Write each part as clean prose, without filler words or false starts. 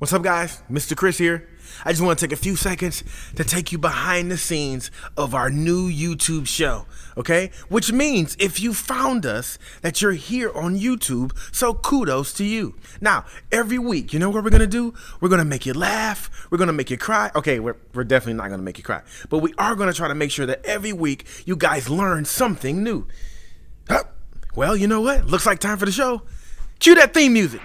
What's up, guys? Mr. Chris here. I just want to take a few seconds to take you behind the scenes of our new YouTube show, okay? Which means if you found us, that you're here on YouTube, so kudos to you. Now, every week, you know what we're going to do? We're going to make you laugh. We're going to make you cry. Okay, we're definitely not going to make you cry. But we are going to try to make sure that every week you guys learn something new. Well, you know what? Looks like time for the show. Cue that theme music.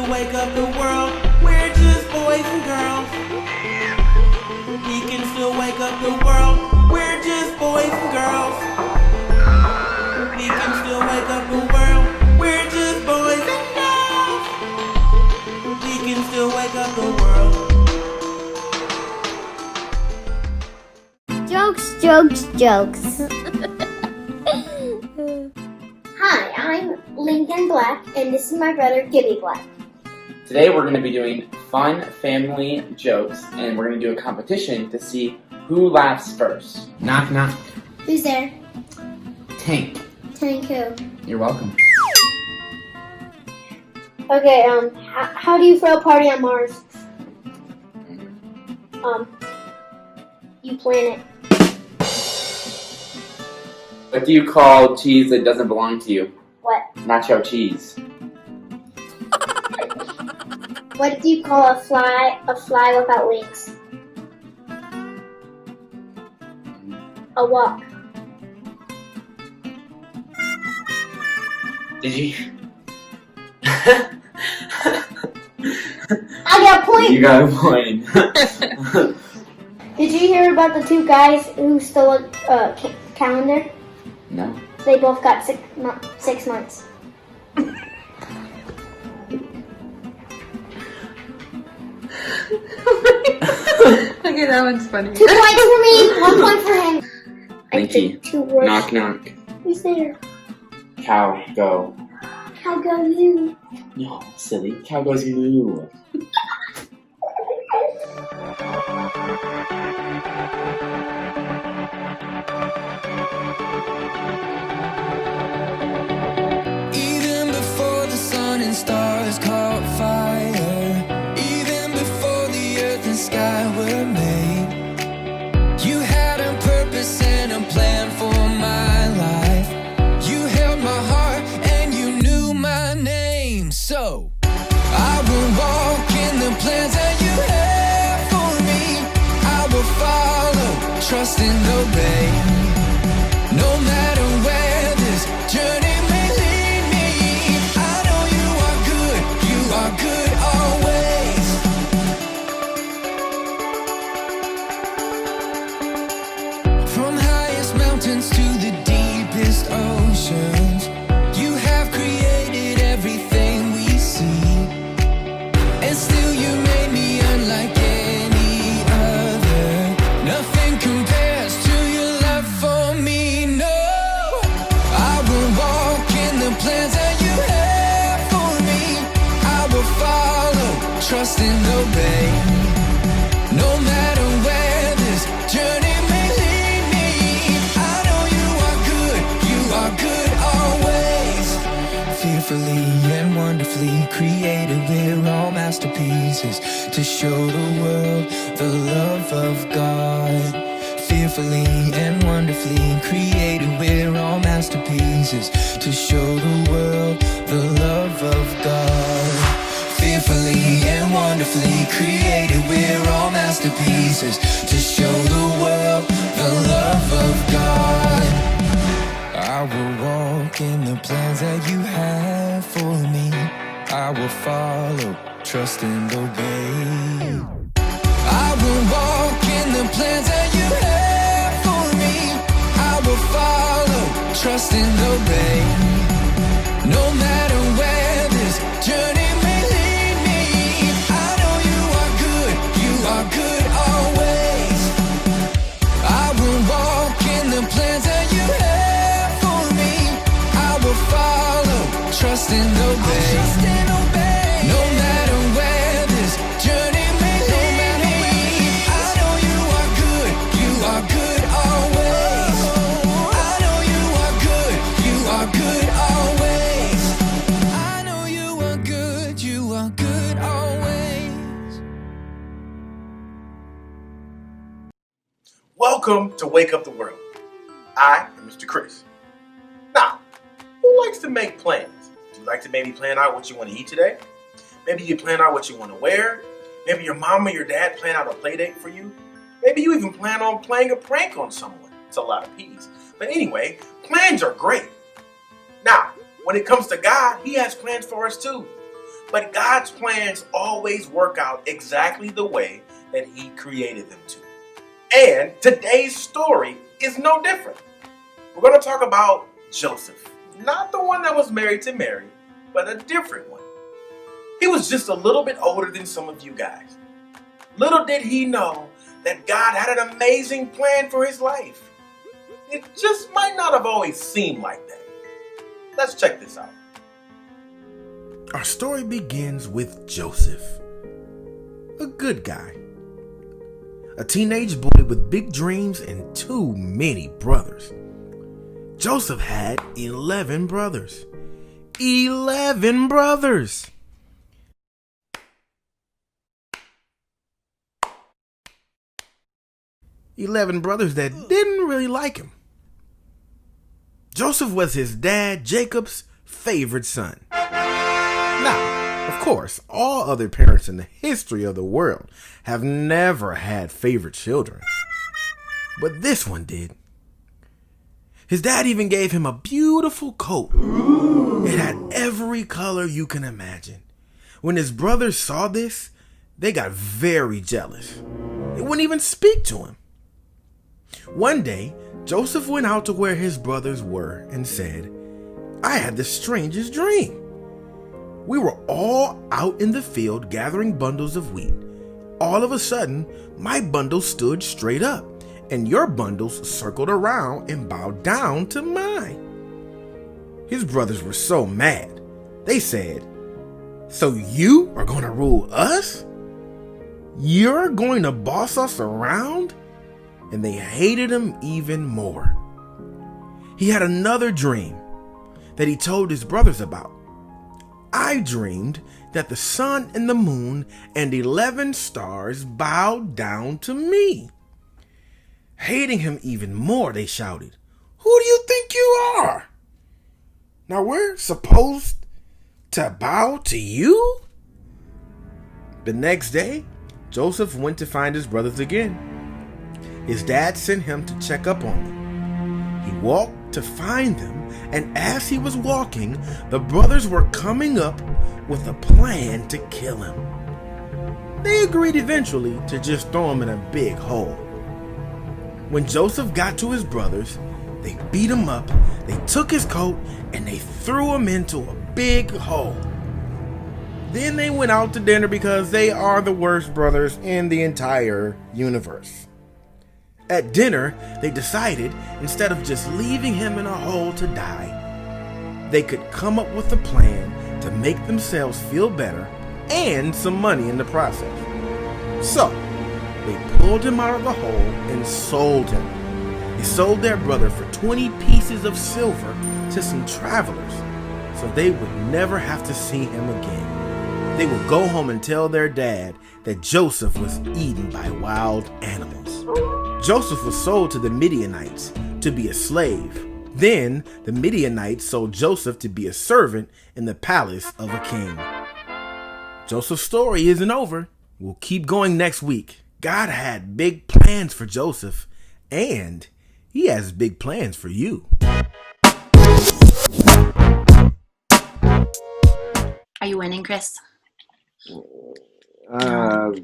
Wake up the world, we're just boys and girls. We can still wake up the world, we're just boys and girls. We can still wake up the world, we're just boys and girls. We can still wake up the world. Jokes, jokes, jokes. Hi, I'm Lincoln Black, and this is my brother Gibby Black. Today we're going to be doing fun family jokes, and we're going to do a competition to see who laughs first. Knock, knock. Who's there? Tank. Tank who? You're welcome. Okay, how do you throw a party on Mars? You plan it. What do you call cheese that doesn't belong to you? What? Nacho cheese. What do you call a fly without wings? A walk. Did you? I got a point! You got a point. Did you hear about the two guys who stole a calendar? No. They both got 6 months. Okay, that one's funny. 2 points for me, 1 point for him. Thank I you. think 2 words. Knock, knock. Who's there? Cow, go. How go you? No, silly. Cow goes moo. Even before the sun and stars caught fire, even before the earth and sky were made, you had a purpose and a plan for my life. You held my heart and you knew my name. So I will walk in the plans that you have for me. I will follow, trust and obey. No matter where this journey may lead me, I know you are good always. From highest mountains to the deepest oceans, you have created everything we see. And still you made me unlike any other. Nothing compares to your love for me, no. I will walk in the plans that you have for me. I will follow, trust and obey. No matter where this journey may lead me, I know you are good always. Fearfully and wonderfully created, we're all masterpieces to show the world the love of God. Fearfully and wonderfully created, we're all masterpieces to show the world the love of God. Fearfully and wonderfully created, we're all masterpieces to show the world the love of God. I will walk in the plans that you have for me. I will follow, trust and obey. I will walk in the plans that you have for me. I will follow, trust and obey. No matter where this journey may lead me, I know you are good always. I will walk in the plans that you have for me. I will follow, trust and obey. No matter where this journey Welcome to Wake Up the World. I am Mr. Chris. Now, who likes to make plans? Do you like to maybe plan out what you want to eat today? Maybe you plan out what you want to wear. Maybe your mom or your dad plan out a play date for you. Maybe you even plan on playing a prank on someone. It's a lot of P's. But anyway, plans are great. Now, when it comes to God, He has plans for us too. But God's plans always work out exactly the way that He created them to. And today's story is no different. We're going to talk about Joseph. Not the one that was married to Mary, but a different one. He was just a little bit older than some of you guys. Little did he know that God had an amazing plan for his life. It just might not have always seemed like that. Let's check this out. Our story begins with Joseph, a good guy. A teenage boy with big dreams and too many brothers. Joseph had 11 brothers. 11 brothers! "11 brothers that didn't really like him. Joseph was his dad, Jacob's favorite son. Now, of course, all other parents in the history of the world have never had favorite children. But this one did. His dad even gave him a beautiful coat. It had every color you can imagine. When his brothers saw this, they got very jealous. They wouldn't even speak to him. One day, Joseph went out to where his brothers were and said, "I had the strangest dream. We were all out in the field gathering bundles of wheat. All of a sudden, my bundle stood straight up, and your bundles circled around and bowed down to mine." His brothers were so mad. They said, "So you are going to rule us? You're going to boss us around?" And they hated him even more. He had another dream that he told his brothers about. "I dreamed that the sun and the moon and 11 stars bowed down to me." Hating him even more, they shouted, "Who do you think you are? Now we're supposed to bow to you?" The next day, Joseph went to find his brothers again. His dad sent him to check up on them. He walked to find them, and as he was walking, the brothers were coming up with a plan to kill him. They agreed eventually to just throw him in a big hole. When Joseph got to his brothers, they beat him up, they took his coat, and they threw him into a big hole. Then they went out to dinner because they are the worst brothers in the entire universe. At dinner, they decided, instead of just leaving him in a hole to die, they could come up with a plan to make themselves feel better and some money in the process. So, they pulled him out of the hole and sold him. They sold their brother for 20 pieces of silver to some travelers, so they would never have to see him again. They would go home and tell their dad that Joseph was eaten by wild animals. Joseph was sold to the Midianites to be a slave. Then the Midianites sold Joseph to be a servant in the palace of a king. Joseph's story isn't over. We'll keep going next week. God had big plans for Joseph, and He has big plans for you. Are you winning, Chris? Sorry,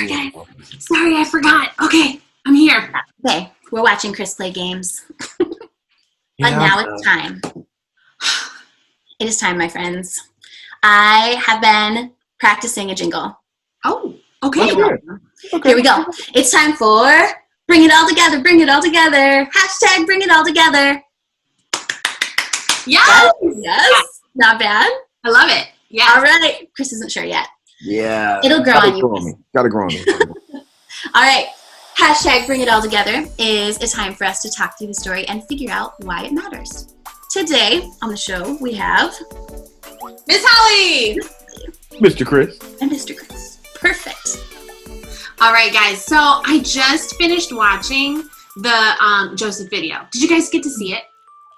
guys. Sorry, I forgot. Okay, I'm here. Okay, we're watching Chris play games. But now it's time. It is time, my friends. I have been practicing a jingle. Oh, okay. Here we go. It's time for Bring It All Together, Bring It All Together. Hashtag Bring It All Together. Yes. Yes. Not bad. I love it. Yeah. All right. Chris isn't sure yet. Yeah. It'll grow on you. Gotta grow on me. All right. Hashtag Bring It All Together is a time for us to talk through the story and figure out why it matters. Today on the show, we have Miss Holly. Mr. Chris. and Mr. Chris. Perfect. All right, guys. So I just finished watching the Joseph video. Did you guys get to see it?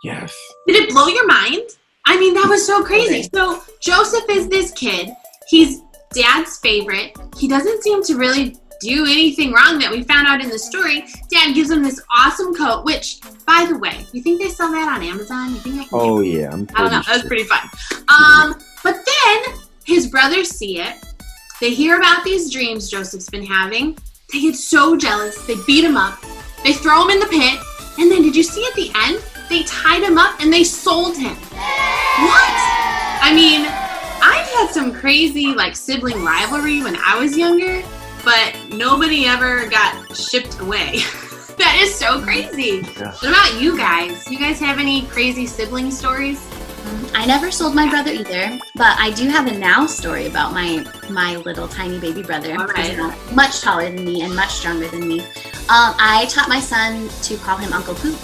Yes. Did it blow your mind? I mean, that was so crazy. Okay. So Joseph is this kid. He's Dad's favorite. He doesn't seem to really do anything wrong that we found out in the story. Dad gives him this awesome coat, which, by the way, you think they sell that on Amazon? You think I can Oh yeah, I don't know. That's pretty fun. But then his brothers see it. They hear about these dreams Joseph's been having. They get so jealous. They beat him up. They throw him in the pit. And then did you see at the end? They tied him up and they sold him. What? I mean, I've had some crazy like sibling rivalry when I was younger, but nobody ever got shipped away. That is so crazy. Yeah. What about you guys? You guys have any crazy sibling stories? I never sold my brother either, but I do have a now story about my little tiny baby brother. All right. He's much taller than me and much stronger than me. I taught my son to call him Uncle Poop.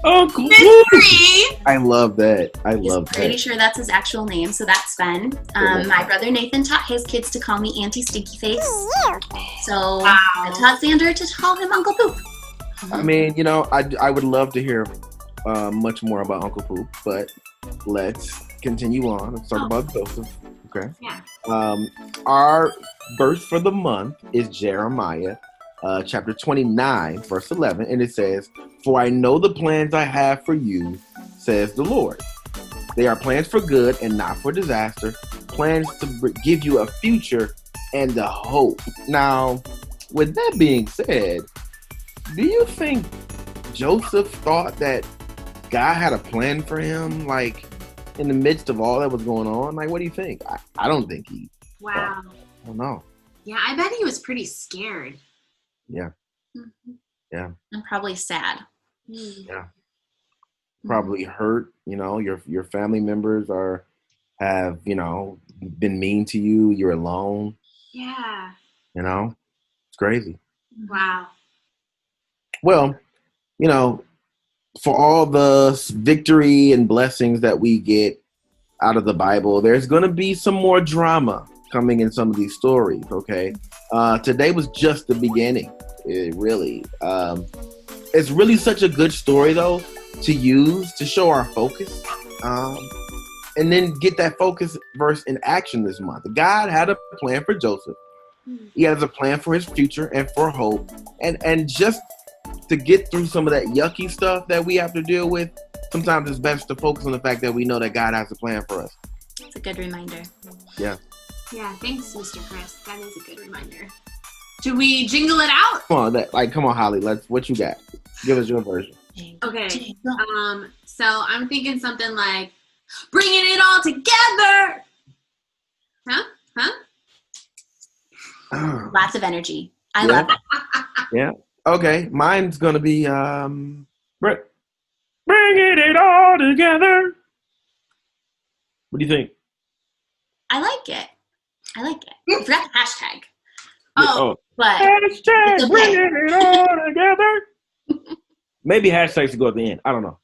Uncle Mystery! I love that. I love that. Pretty sure that's his actual name, so that's fun. My brother Nathan taught his kids to call me Auntie Stinky Face. So I taught Xander to call him Uncle Poop. I mean, you know, I would love to hear much more about Uncle Poop, but let's continue on. Let's talk about Joseph. Okay. Yeah. Our verse for the month is Jeremiah, chapter 29, verse 11, and it says, "For I know the plans I have for you, says the Lord. They are plans for good and not for disaster, plans to give you a future and a hope." Now, with that being said, do you think Joseph thought that God had a plan for him, like, in the midst of all that was going on? Like, what do you think? I don't think he. Wow. I don't know. Yeah, I bet he was pretty scared. Yeah. Mhm. Yeah. And probably sad. Yeah. Probably hurt. You know, your family members have been mean to you. You're alone. Yeah. You know, it's crazy. Wow. Well, for all the victory and blessings that we get out of the Bible, there's going to be some more drama coming in some of these stories, okay? Today was just the beginning. It really. It's really such a good story, though, to use to show our focus. And then get that focus verse in action this month. God had a plan for Joseph. He has a plan for his future and for hope. And just to get through some of that yucky stuff that we have to deal with, sometimes it's best to focus on the fact that we know that God has a plan for us. It's a good reminder. Yeah. Yeah, thanks, Mr. Chris. That is a good reminder. Should we jingle it out? Come on, Holly. What you got? Give us your version. Okay. So I'm thinking something like, bringing it all together. Huh? Lots of energy. I love it. Yeah. Okay. Mine's gonna be bringing it all together. What do you think? I like it. I forgot the hashtag. But Hashtag bringing it all together. Maybe hashtags should go at the end. I don't know.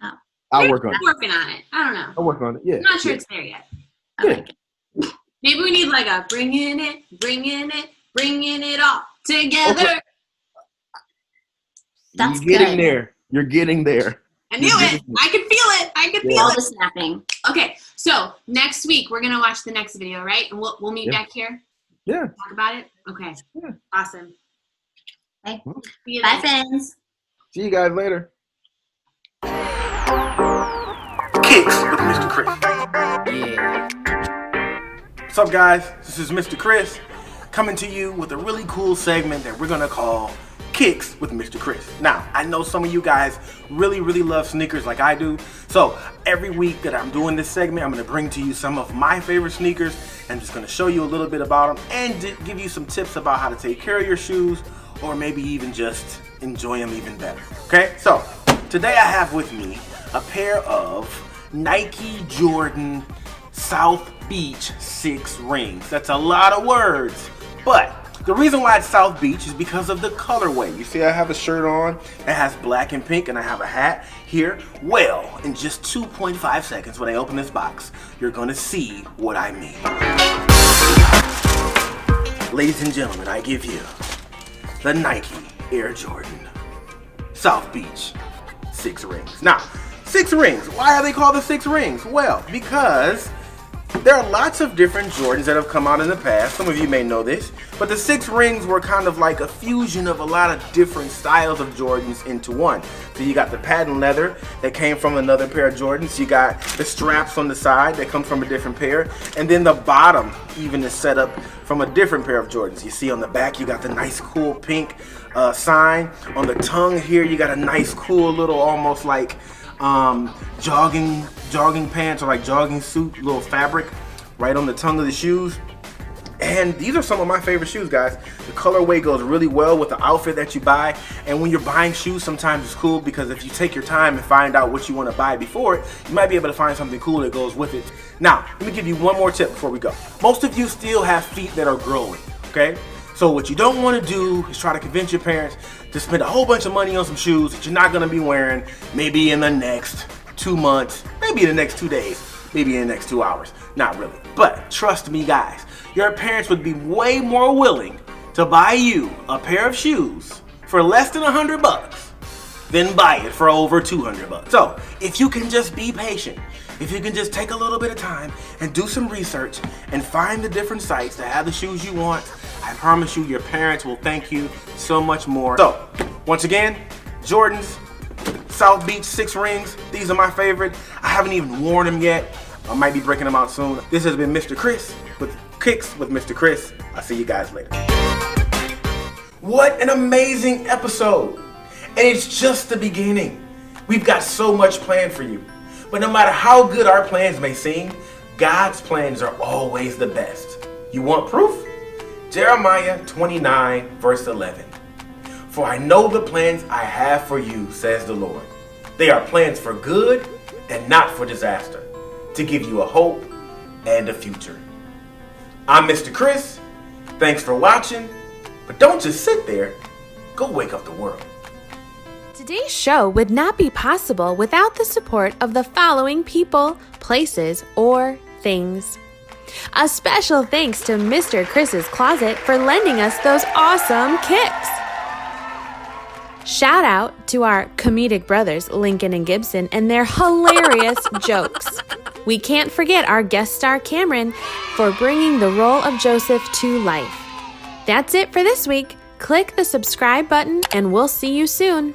Oh. I'll work on it. Working on it. I don't know. I'll work on it. Yeah. I'm not sure it's there yet. I like it. Maybe we need like a bringing it all together. Okay. That's You're getting good. there. You're getting there. I knew it. I could feel it. All the snapping. Okay, so next week we're gonna watch the next video, right? And we'll meet back here. Yeah. Talk about it. Okay. Yeah. Awesome. Okay. See you Bye, then. friends. See you guys later. Kicks with Mr. Chris. Yeah. What's up, guys? This is Mr. Chris coming to you with a really cool segment that we're gonna call Kicks with Mr. Chris. Now, I know some of you guys really love sneakers like I do. So every week that I'm doing this segment, I'm gonna bring to you some of my favorite sneakers. I'm just gonna show you a little bit about them and give you some tips about how to take care of your shoes, or maybe even just enjoy them even better. Okay, so today I have with me a pair of Nike Jordan South Beach 6 rings. That's a lot of words, but the reason why it's South Beach is because of the colorway. You see I have a shirt on that has black and pink, and I have a hat here. Well, in just 2.5 seconds when I open this box, you're gonna see what I mean. ladies and gentlemen, I give you the Nike Air Jordan South Beach 6 rings. Now, 6 rings. Why are they called the 6 rings? Well, because there are lots of different Jordans that have come out in the past. Some of you may know this, but the 6 rings were kind of like a fusion of a lot of different styles of Jordans into one. So you got the patent leather that came from another pair of Jordans. You got the straps on the side that come from a different pair. And then the bottom even is set up from a different pair of Jordans. You see on the back, you got the nice cool pink sign. On the tongue here, you got a nice cool little almost like jogging pants or like jogging suit, little fabric right on the tongue of the shoes. And these are some of my favorite shoes, guys. The colorway goes really well with the outfit that you buy. And when you're buying shoes, sometimes it's cool because if you take your time and find out what you want to buy before it, you might be able to find something cool that goes with it. Now, let me give you one more tip before we go. Most of you still have feet that are growing, okay? So what you don't want to do is try to convince your parents to spend a whole bunch of money on some shoes that you're not going to be wearing maybe in the next 2 months, maybe in the next 2 days, maybe in the next 2 hours. Not really. But trust me, guys, your parents would be way more willing to buy you a pair of shoes for less than $100 than buy it for over $200. So if you can just be patient, if you can just take a little bit of time and do some research and find the different sites that have the shoes you want, I promise you your parents will thank you so much more. So once again, Jordans South Beach 6 rings. These are my favorite. I haven't even worn them yet. I might be breaking them out soon. This has been Mr. Chris with Kicks with Mr. Chris. I'll see you guys later. What an amazing episode. And it's just the beginning. We've got so much planned for you. But no matter how good our plans may seem, God's plans are always the best. You want proof? Jeremiah 29 verse 11. For I know the plans I have for you, says the Lord. They are plans for good and not for disaster, to give you a hope and a future. I'm Mr. Chris. Thanks for watching. But don't just sit there. Go wake up the world. Today's show would not be possible without the support of the following people, places, or things. A special thanks to Mr. Chris's Closet for lending us those awesome kicks. Shout out to our comedic brothers, Lincoln and Gibson, and their hilarious jokes. We can't forget our guest star, Cameron, for bringing the role of Joseph to life. That's it for this week. Click the subscribe button and we'll see you soon.